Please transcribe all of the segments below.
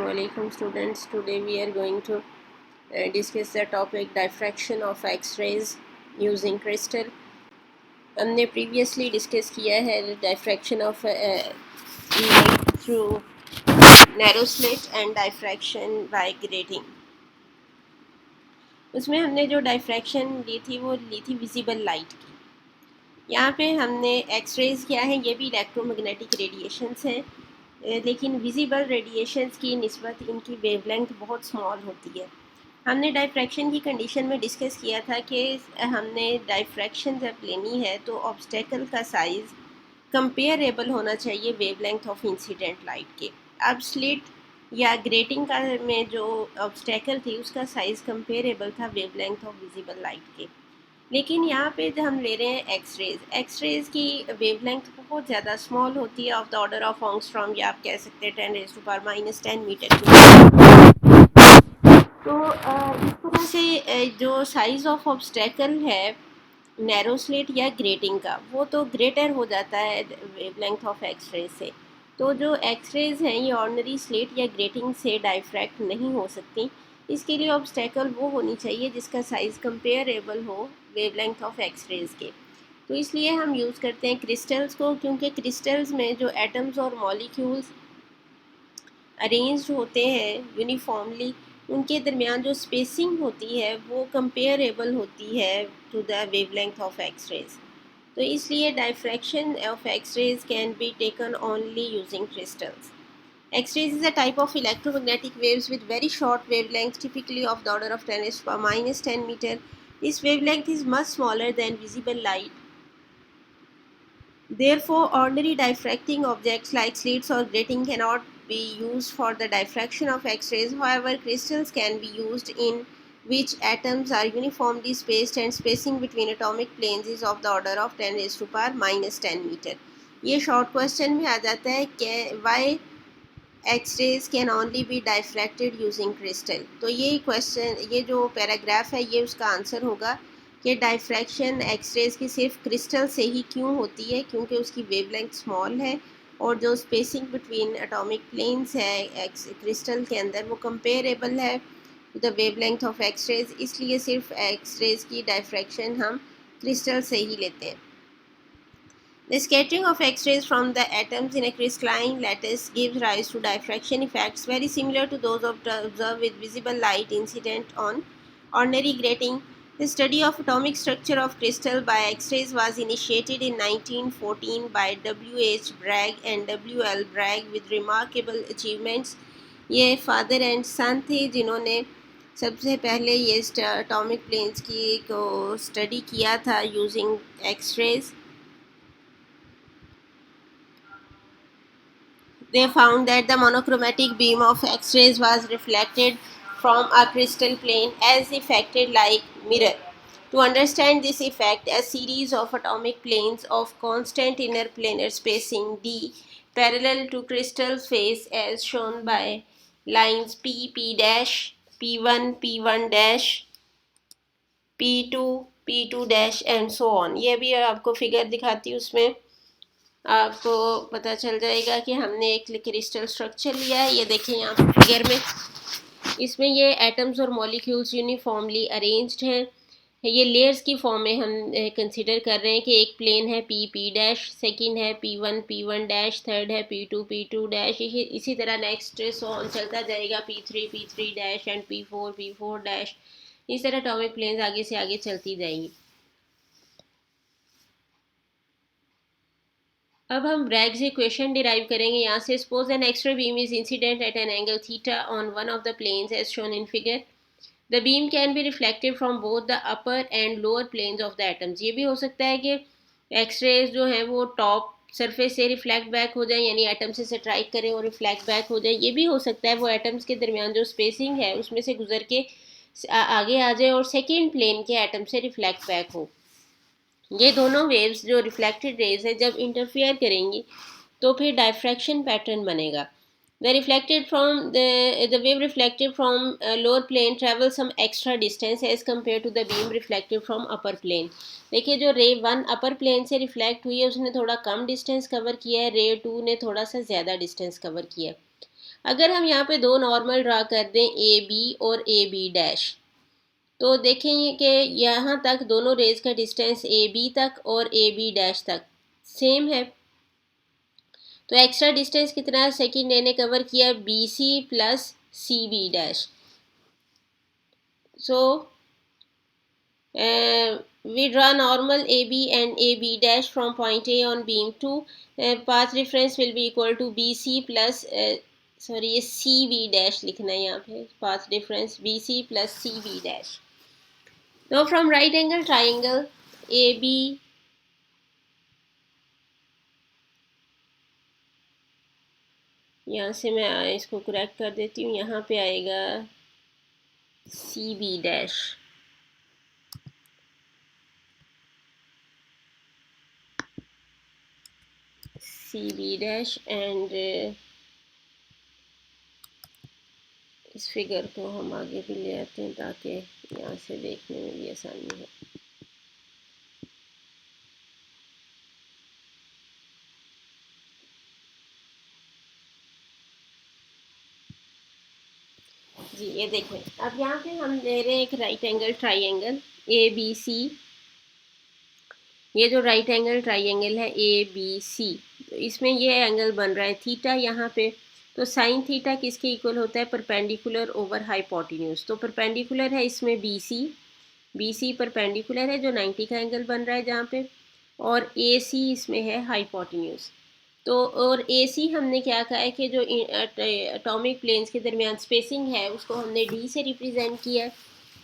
Assalamualaikum students. Today we are going to discuss the topic diffraction of X-rays using crystal. हमने previously discuss किया है diffraction of light through narrow slit and diffraction by grating. उसमें हमने जो diffraction ली थी वो ली थी visible light की. यहाँ पे हमने एक्सरेज क्या है, ये भी इलेक्ट्रोमैग्नेटिक रेडिएशंस हैं, लेकिन विजिबल रेडिएशंस की निस्बत इनकी वेवलेंथ बहुत स्मॉल होती है. हमने डायफ्रैक्शन की कंडीशन में डिस्कस किया था कि हमने डायफ्रैक्शन जब लेनी है तो ऑब्स्टेकल का साइज़ कंपेरेबल होना चाहिए वेवलेंथ ऑफ इंसिडेंट लाइट के. अब स्लिट या ग्रेटिंग का में जो ऑब्स्टेकल थी उसका साइज़ कंपेरेबल था वेवलेंथ ऑफ विजिबल लाइट के. लेकिन यहाँ पे जो हम ले रहे हैं एक्सरेज की वेवलेंथ बहुत ज़्यादा स्मॉल होती है, of the order of angstrom, या आप कह सकते हैं 10⁻⁻10 मीटर. तो इस तरह से जो साइज़ ऑफ ऑब्स्टेकल है नैरो स्लिट या ग्रेटिंग का, वो तो ग्रेटर हो जाता है वेवलेंथ ऑफ एक्सरेज से. तो जो एक्सरेज हैं ये ऑर्डिनरी स्लिट या ग्रेटिंग से डायफ्रैक्ट नहीं हो सकती. इसके लिए ऑब्स्टेकल वो होनी चाहिए जिसका साइज़ कंपेरेबल हो वेवलेंथ ऑफ एक्सरेज के. तो इसलिए हम यूज़ करते हैं क्रिस्टल्स को, क्योंकि क्रिस्टल्स में जो एटम्स और मॉलिक्यूल्स अरेंज्ड होते हैं यूनिफॉर्मली, उनके दरमियान जो स्पेसिंग होती है वो कंपेरेबल होती है to the wavelength of x rays. तो इसलिए diffraction of x rays can be taken only using crystals. X-rays is a type of electromagnetic waves with very short wavelength, typically of the order of 10⁻⁻10 meter. This wavelength is much smaller than visible light. Therefore, ordinary diffracting objects like slits or grating cannot be used for the diffraction of X-rays. However, crystals can be used in which atoms are uniformly spaced and spacing between atomic planes is of the order of 10⁻⁻10 meter. ये short question में आ जाता है कि why X-rays can only be diffracted using crystal. तो ये question, ये जो paragraph है ये उसका आंसर होगा कि डायफ्रैक्शन एक्सरेज की सिर्फ क्रिस्टल से ही क्यों होती है, क्योंकि उसकी वेवलेंथ स्मॉल है और जो स्पेसिंग बिटवीन एटॉमिक प्लेन्स है क्रिस्टल के अंदर वो कंपेरेबल है to the wavelength of x rays. इसलिए सिर्फ एक्सरेज की डायफ्रैक्शन हम क्रिस्टल से ही लेते हैं. The scattering of X-rays from the atoms in a crystalline lattice gives rise to diffraction effects very similar to those observed with visible light incident on ordinary grating. The study of atomic structure of crystal by X-rays was initiated in 1914 by W.H. Bragg and W.L. Bragg with remarkable achievements. ये father and सन थे जिन्होंने सबसे पहले ये atomic planes की को study किया था using x rays. They found that the monochromatic beam of X-rays was reflected from a crystal plane as affected like mirror. To understand this effect, a series of atomic planes of constant inner planar spacing d parallel to crystal face as shown by lines P, P dash, P1, P1 dash, P2, P2 dash and so on. ये भी आपको figure दिखाती हूँ, उसमें आपको पता चल जाएगा कि हमने एक क्रिस्टल स्ट्रक्चर लिया है. ये देखें यहाँ फिगर में, इसमें ये एटम्स और मॉलिक्यूल्स यूनिफॉर्मली अरेंज्ड हैं. ये लेयर्स की फॉर्म में हम कंसिडर कर रहे हैं कि एक प्लेन है पी पी डैश, सेकंड है P1 P1 डैश, थर्ड है P2 P2 डैश, इसी तरह नेक्स्ट सो ऑन चलता जाएगा P3 P3 dash and P4 P4 dash. इस तरह एटॉमिक प्लेन्स आगे से आगे चलती जाएंगी. अब हम ब्रैग से इक्वेशन डिराइव करेंगे. यहाँ से suppose an x ray beam is incident at an angle theta on one of the planes as shown in figure. The beam can be reflected from both the upper and lower planes of the atoms. ये भी हो सकता है कि X-rays जो हैं वो top surface से रिफ्लेक्ट बैक हो जाए, यानी एटम से स्ट्राइक करें और रिफ्लेक्ट बैक हो जाए. ये भी हो सकता है वो एटम्स के दरमियान जो स्पेसिंग है उसमें से गुजर के आगे आ जाए और सेकेंड प्लेन के एटम से रिफ्लेक्ट बैक हो. ये दोनों वेव्स जो रिफ्लेक्टेड रेज है जब इंटरफेयर करेंगी तो फिर डायफ्रैक्शन पैटर्न बनेगा. The reflected from the wave reflected from lower plane travel some extra distance as compare to the beam reflected from upper plane. देखिए जो रे 1 अपर प्लेन से रिफ्लेक्ट हुई है उसने थोड़ा कम डिस्टेंस कवर किया है, रे 2 ने थोड़ा सा ज़्यादा डिस्टेंस कवर किया है. अगर हम यहाँ पे दो नॉर्मल ड्रा कर दें ए बी और ए बी डैश, तो देखेंगे कि यहाँ तक दोनों रेज का डिस्टेंस ए बी तक और ए बी डैश तक सेम है। तो एक्स्ट्रा डिस्टेंस कितना है, सेकंड ए ने कवर किया B C plus C B dash. So we draw normal AB and AB dash from point A on beam 2. Path difference will be equal to BC plus sorry ये CB dash लिखना है यहाँ पे, path difference BC plus CB dash. Now from right angle triangle AB यहाँ से मैं इसको correct कर देती हूँ, यहाँ पे आएगा CB dash. CB dash and इस फिगर को हम आगे भी ले आते हैं ताकि यहाँ से देखने में भी आसानी हो। जी ये देखें, अब यहाँ पे हम ले रहे हैं एक right angle triangle A B C. ये जो राइट एंगल ट्राइंगल है ए बी सी, तो इसमें ये एंगल बन रहा है थीटा यहाँ पे। तो साइन थीटा किसके इक्वल होता है, परपेंडिकुलर ओवर हाइपोटेन्यूज। तो परपेंडिकुलर है इसमें बी सी परपेंडिकुलर है जो 90 का एंगल बन रहा है जहाँ पे, और ए सी इसमें है हाइपोटेन्यूज। तो और ए सी हमने क्या कहा है कि जो एटॉमिक प्लेन्स के दरमियान स्पेसिंग है उसको हमने डी से रिप्रेजेंट किया है।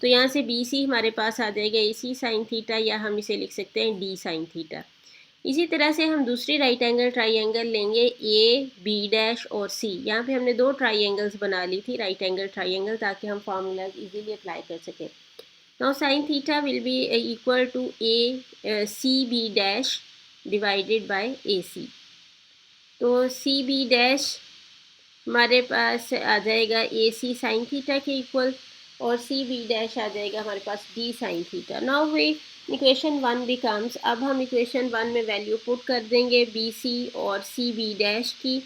तो यहाँ से बी सी हमारे पास आ जाएगा ए सी साइन थीटा, या हम इसे लिख सकते हैं डी साइन थीटा। इसी तरह से हम दूसरी राइट एंगल ट्राइंगल लेंगे ए बी डैश और सी। यहाँ पे हमने दो ट्राइंगल्स बना ली थी राइट एंगल ट्राइंगल, ताकि हम फार्मूला इजीली अप्लाई कर सकें। Now sine theta will be equal to A C B dash divided by A C. तो सी बी डैश हमारे पास आ जाएगा ए सी साइन थीटा के इक्वल, और सी बी डैश आ जाएगा हमारे पास D sine theta. Now we equation 1 becomes, अब हम इक्वेशन 1 में वैल्यू पुट कर देंगे बी सी और सी बी डैश की।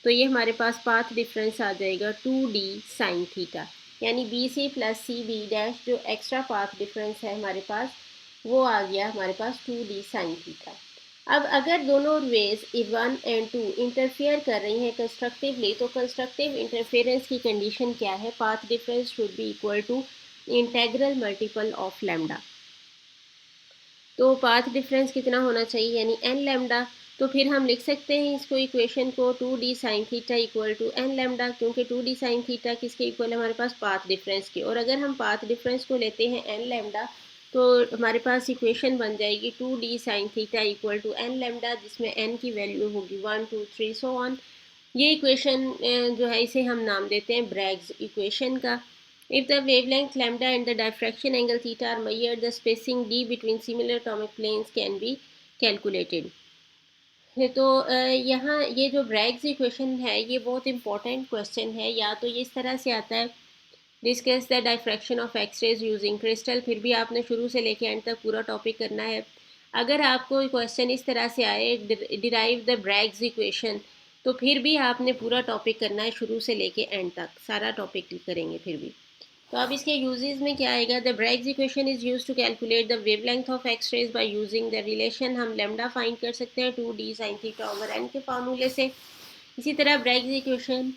तो ये हमारे पास पाथ डिफरेंस आ जाएगा 2D साइन थीटा, यानी B C plus C B dash जो एक्स्ट्रा पाथ डिफरेंस है हमारे पास वो आ गया हमारे पास 2D साइन थीटा। अब अगर दोनों वेज 1 एंड 2 इंटरफेयर कर रही हैं कंस्ट्रक्टिवली, तो कंस्ट्रक्टिव इंटरफेरेंस की कंडीशन क्या है, path difference should be equal to integral multiple of lambda. तो पाथ डिफरेंस कितना होना चाहिए, यानी एन लैम्डा। तो फिर हम लिख सकते हैं इसको इक्वेशन को 2D sine theta equal to n lambda, क्योंकि 2D साइन थीटा किसके इक्वल है हमारे पास, पाथ डिफरेंस के। और अगर हम पाथ डिफरेंस को लेते हैं एन लैम्डा, तो हमारे पास इक्वेशन बन जाएगी 2D sine theta equal to n lambda, जिसमें एन की वैल्यू होगी 1 2 3 सो ऑन। ये इक्वेशन जो है इसे हम नाम देते हैं ब्रैग्स इक्वेशन का। If the wavelength lambda and the diffraction angle theta are measured, the spacing d between similar atomic planes can be calculated. तो यहाँ ये जो ब्रैग्स इक्वेशन है ये बहुत इंपॉर्टेंट क्वेश्चन है। या तो ये इस तरह से आता है, discuss the diffraction of x rays using crystal, फिर भी आपने शुरू से लेके एंड तक पूरा टॉपिक करना है। अगर आपको क्वेश्चन इस तरह से आए, डिराइव द ब्रैग्स इक्वेशन, तो फिर भी आपने पूरा टॉपिक करना है शुरू से लेके एंड तक, सारा टॉपिक करेंगे फिर भी। तो अब इसके यूजेस में क्या आएगा, the Bragg's equation is use to calculate the wavelength of x rays by using the relation. हम लैम्डा फाइंड कर सकते हैं 2D sine theta over N के फार्मूले से। इसी तरह Bragg's equation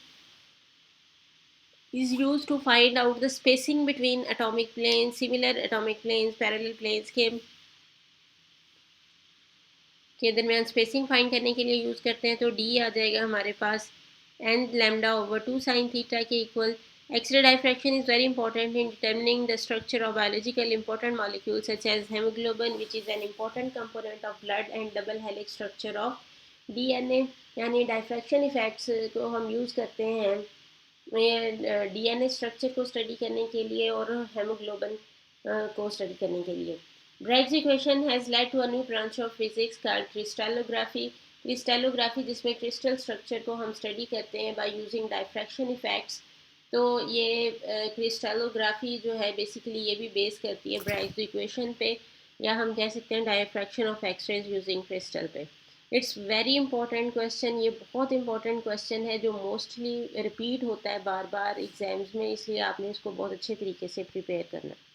is used to find out the spacing between atomic planes, similar atomic planes, parallel planes के दरमियान स्पेसिंग फाइंड करने के लिए यूज़ करते हैं। तो डी आ जाएगा हमारे पास n lambda over 2 sine theta के equal. X-ray diffraction is very important in determining the structure of biological important molecules such as hemoglobin, which is an important component of blood, and double helix structure of DNA। यानी diffraction effects को हम use करते हैं DNA structure को study करने के लिए और हेमोग्लोबिन को स्टडी करने के लिए। Bragg's equation has led to a new branch of physics called crystallography। Crystallography जिसमें क्रिस्टल स्ट्रक्चर को हम स्टडी करते हैं बाय यूजिंग डायफ्रैक्शन इफेक्ट्स। तो ये क्रिस्टलोग्राफी जो है बेसिकली ये भी बेस करती है ब्रैग्स इक्वेशन पे, या हम कह सकते हैं diffraction of x rays using crystal पे। इट्स वेरी इंपॉर्टेंट क्वेश्चन, ये बहुत इंपॉर्टेंट क्वेश्चन है जो मोस्टली रिपीट होता है बार बार एग्जाम्स में, इसलिए आपने इसको बहुत अच्छे तरीके से प्रिपेयर करना है।